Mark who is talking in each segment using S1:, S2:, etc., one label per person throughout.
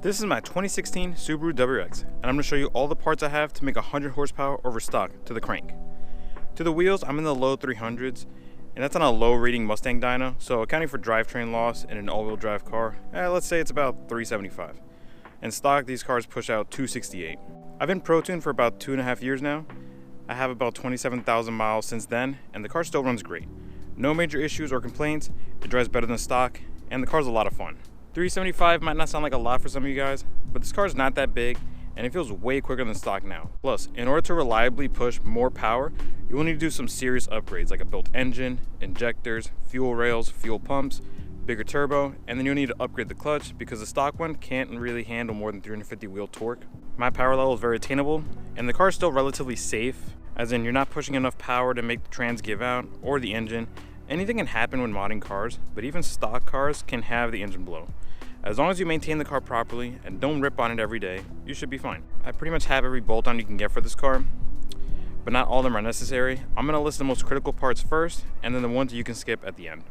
S1: This is my 2016 Subaru WRX, and I'm going to show you all the parts I have to make 100 horsepower over stock to the crank. To the wheels, I'm in the low 300s, and that's on a low rating Mustang dyno, so accounting for drivetrain loss in an all-wheel drive car, let's say it's about 375. In stock, these cars push out 268. I've been pro-tuned for about 2.5 years now. I have about 27,000 miles since then, and the car still runs great. No major issues or complaints, it drives better than stock, and the car's a lot of fun. 375 might not sound like a lot for some of you guys, but this car's not that big and it feels way quicker than stock now. Plus, in order to reliably push more power, you will need to do some serious upgrades like a built engine, injectors, fuel rails, fuel pumps, bigger turbo, and then you'll need to upgrade the clutch because the stock one can't really handle more than 350 wheel torque. My power level is very attainable, and the car is still relatively safe, as in you're not pushing enough power to make the trans give out or the engine. Anything can happen when modding cars, but even stock cars can have the engine blow. As long as you maintain the car properly and don't rip on it every day, you should be fine. I pretty much have every bolt on you can get for this car, but not all of them are necessary. I'm going to list the most critical parts first, and then the ones you can skip at the end.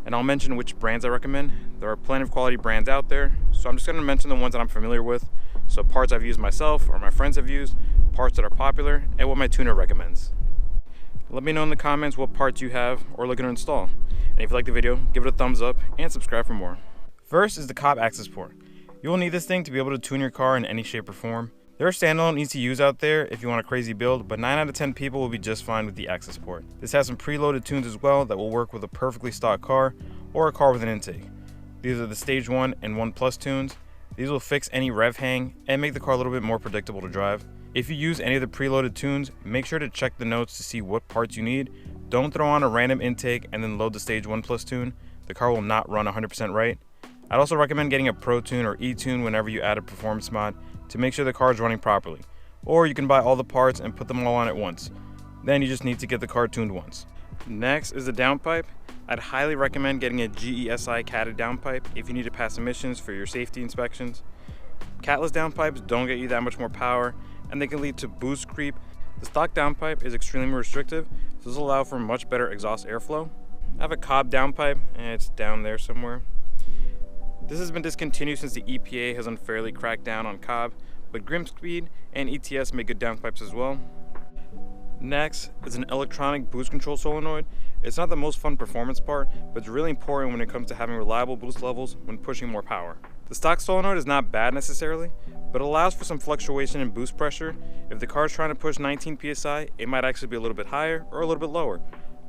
S1: And I'll mention which brands I recommend. There are plenty of quality brands out there, so I'm just going to mention the ones that I'm familiar with. So parts I've used myself or my friends have used, parts that are popular, and what my tuner recommends. Let me know in the comments what parts you have or looking to install. And if you like the video, give it a thumbs up and subscribe for more. First is the Cobb Accessport. You will need this thing to be able to tune your car in any shape or form. There are standalone ECUs out there if you want a crazy build, but 9 out of 10 people will be just fine with the Accessport. This has some preloaded tunes as well that will work with a perfectly stock car or a car with an intake. These are the Stage 1 and 1 Plus tunes. These will fix any rev hang and make the car a little bit more predictable to drive. If you use any of the preloaded tunes, make sure to check the notes to see what parts you need. Don't throw on a random intake and then load the Stage 1 Plus tune. The car will not run 100% right. I'd also recommend getting a Pro Tune or E-Tune whenever you add a performance mod to make sure the car is running properly. Or you can buy all the parts and put them all on at once. Then you just need to get the car tuned once. Next is the downpipe. I'd highly recommend getting a GESI catted downpipe if you need to pass emissions for your safety inspections. Catless downpipes don't get you that much more power, and they can lead to boost creep. The stock downpipe is extremely restrictive, so this will allow for much better exhaust airflow. I have a Cobb downpipe, and it's down there somewhere. This has been discontinued since the EPA has unfairly cracked down on Cobb, but Grimspeed and ETS make good downpipes as well. Next is an electronic boost control solenoid. It's not the most fun performance part, but it's really important when it comes to having reliable boost levels when pushing more power. The stock solenoid is not bad necessarily, but it allows for some fluctuation in boost pressure. If the car is trying to push 19 psi, it might actually be a little bit higher or a little bit lower.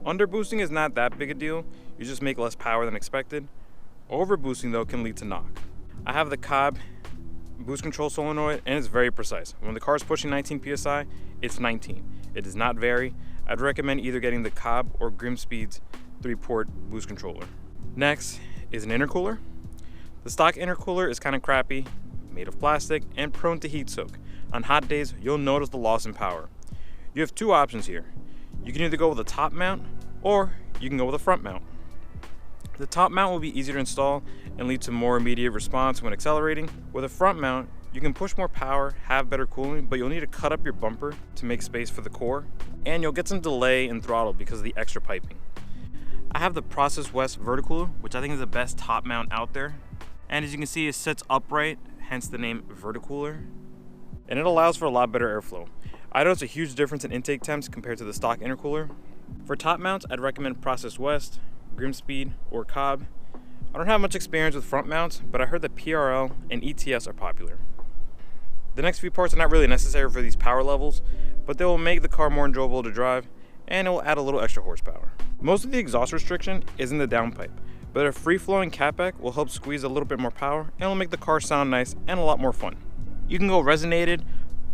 S1: Under boosting is not that big a deal, you just make less power than expected. Over boosting though can lead to knock. I have the Cobb boost control solenoid and it's very precise. When the car is pushing 19 psi, it's 19. It does not vary. I'd recommend either getting the Cobb or Grimspeed's 3-port boost controller. Next is an intercooler. The stock intercooler is kind of crappy, made of plastic, and prone to heat soak. On hot days, you'll notice the loss in power. You have two options here. You can either go with a top mount or you can go with a front mount. The top mount will be easier to install and lead to more immediate response when accelerating. With a front mount, you can push more power, have better cooling, but you'll need to cut up your bumper to make space for the core, and you'll get some delay in throttle because of the extra piping. I have the Process West Verticooler, which I think is the best top mount out there. And as you can see, it sits upright, hence the name Verticooler, and it allows for a lot better airflow. I notice a huge difference in intake temps compared to the stock intercooler. For top mounts, I'd recommend Process West, Grimspeed, or Cobb. I don't have much experience with front mounts, but I heard that PRL and ETS are popular. The next few parts are not really necessary for these power levels, but they will make the car more enjoyable to drive, and it will add a little extra horsepower. Most of the exhaust restriction is in the downpipe, but a free-flowing Catback will help squeeze a little bit more power, and will make the car sound nice and a lot more fun. You can go resonated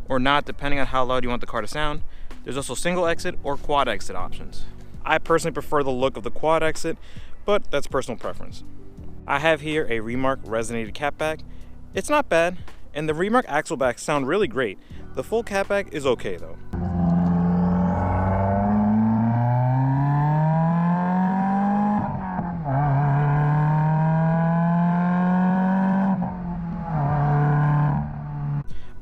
S1: or not depending on how loud you want the car to sound. There's also single exit or quad exit options. I personally prefer the look of the quad exit, but that's personal preference. I have here a Remark resonated Catback. It's not bad, and the Remark axle backs sound really great. The full Catback is okay though.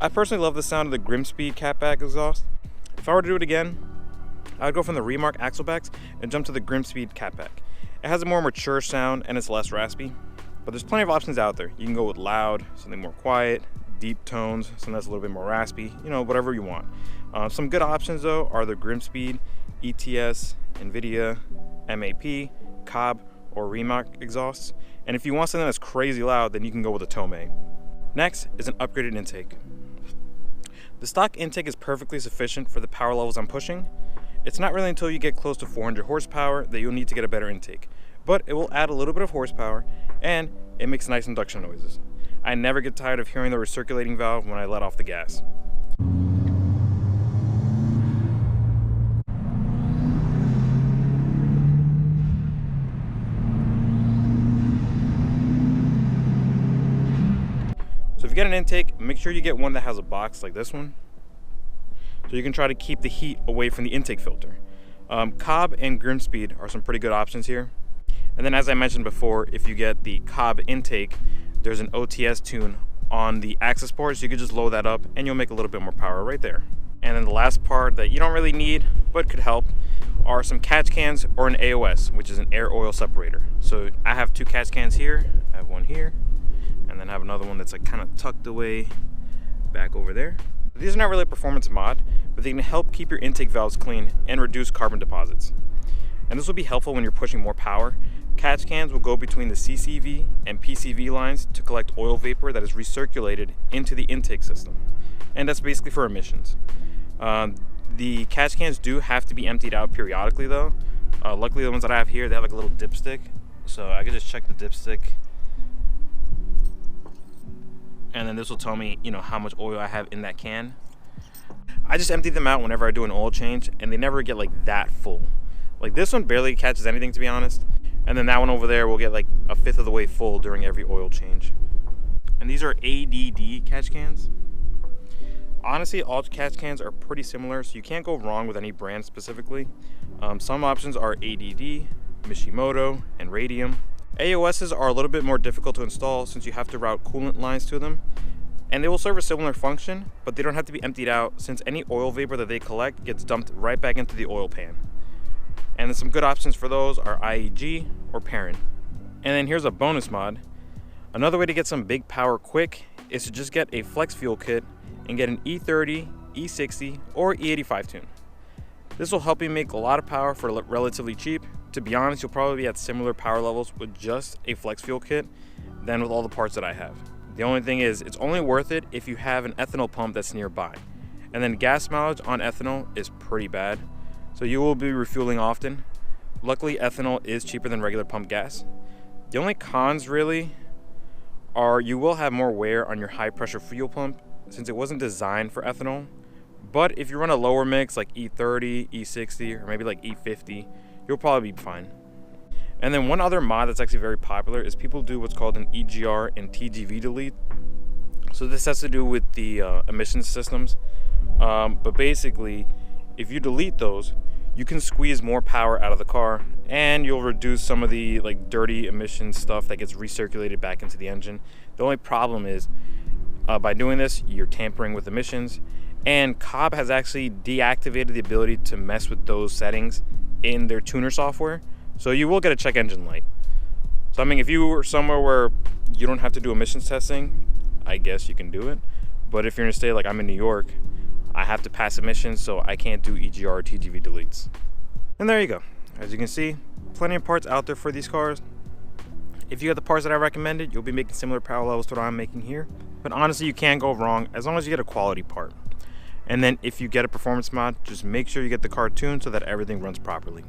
S1: I personally love the sound of the Grimspeed Catback exhaust. If I were to do it again, I would go from the Remark axlebacks and jump to the Grimspeed Catback. It has a more mature sound and it's less raspy. But there's plenty of options out there. You can go with loud, something more quiet, deep tones, something that's a little bit more raspy, you know, whatever you want. Some good options though are the Grimspeed, ETS, NVIDIA, MAP, Cobb, or Remark exhausts. And if you want something that's crazy loud, then you can go with a Tomei. Next is an upgraded intake. The stock intake is perfectly sufficient for the power levels I'm pushing. It's not really until you get close to 400 horsepower that you'll need to get a better intake, but it will add a little bit of horsepower and it makes nice induction noises. I never get tired of hearing the recirculating valve when I let off the gas. So if you get an intake, make sure you get one that has a box like this one, so you can try to keep the heat away from the intake filter. Cobb and Grimspeed are some pretty good options here. And then as I mentioned before, if you get the Cobb intake, there's an OTS tune on the Accessport, so you can just load that up and you'll make a little bit more power right there. And then the last part that you don't really need but could help are some catch cans or an AOS, which is an air oil separator. So I have 2 catch cans here, I have one here, and then I have another one that's like kind of tucked away back over there. These are not really a performance mod, but they can help keep your intake valves clean and reduce carbon deposits. And this will be helpful when you're pushing more power. Catch cans will go between the CCV and PCV lines to collect oil vapor that is recirculated into the intake system. And that's basically for emissions. The catch cans do have to be emptied out periodically though. Luckily the ones that I have here, they have like a little dipstick. So I can just check the dipstick. And then this will tell me, you know, how much oil I have in that can. I just empty them out whenever I do an oil change, and they never get like that full. Like this one barely catches anything, to be honest. And then that one over there will get like 1/5 of the way full during every oil change. And these are ADD catch cans. Honestly, all catch cans are pretty similar, so you can't go wrong with any brand specifically. Some options are ADD, Mishimoto, and Radium. AOSs are a little bit more difficult to install since you have to route coolant lines to them. And they will serve a similar function, but they don't have to be emptied out since any oil vapor that they collect gets dumped right back into the oil pan. And then some good options for those are IEG or Perrin. And then here's a bonus mod. Another way to get some big power quick is to just get a flex fuel kit and get an E30, E60, or E85 tune. This will help you make a lot of power for relatively cheap. To be honest, you'll probably be at similar power levels with just a flex fuel kit than with all the parts that I have. The only thing is, it's only worth it if you have an ethanol pump that's nearby. And then gas mileage on ethanol is pretty bad, so you will be refueling often. Luckily, ethanol is cheaper than regular pump gas. The only cons really are you will have more wear on your high pressure fuel pump since it wasn't designed for ethanol. But if you run a lower mix like E30, E60, or maybe like E50, you'll probably be fine. And then one other mod that's actually very popular is people do what's called an EGR and TGV delete. So this has to do with the emissions systems. But basically, if you delete those, you can squeeze more power out of the car and you'll reduce some of the like dirty emission stuff that gets recirculated back into the engine. The only problem is by doing this, you're tampering with emissions, and Cobb has actually deactivated the ability to mess with those settings in their tuner software, so you will get a check engine light. So I mean, if you were somewhere where you don't have to do emissions testing, I guess you can do it. But if you're in a state like I'm in New York, I have to pass emissions, so I can't do EGR or TGV deletes. And there you go. As you can see, plenty of parts out there for these cars. If you get the parts that I recommended, you'll be making similar power levels to what I'm making here. But honestly, you can't go wrong as long as you get a quality part. And then if you get a performance mod, just make sure you get the car tuned so that everything runs properly.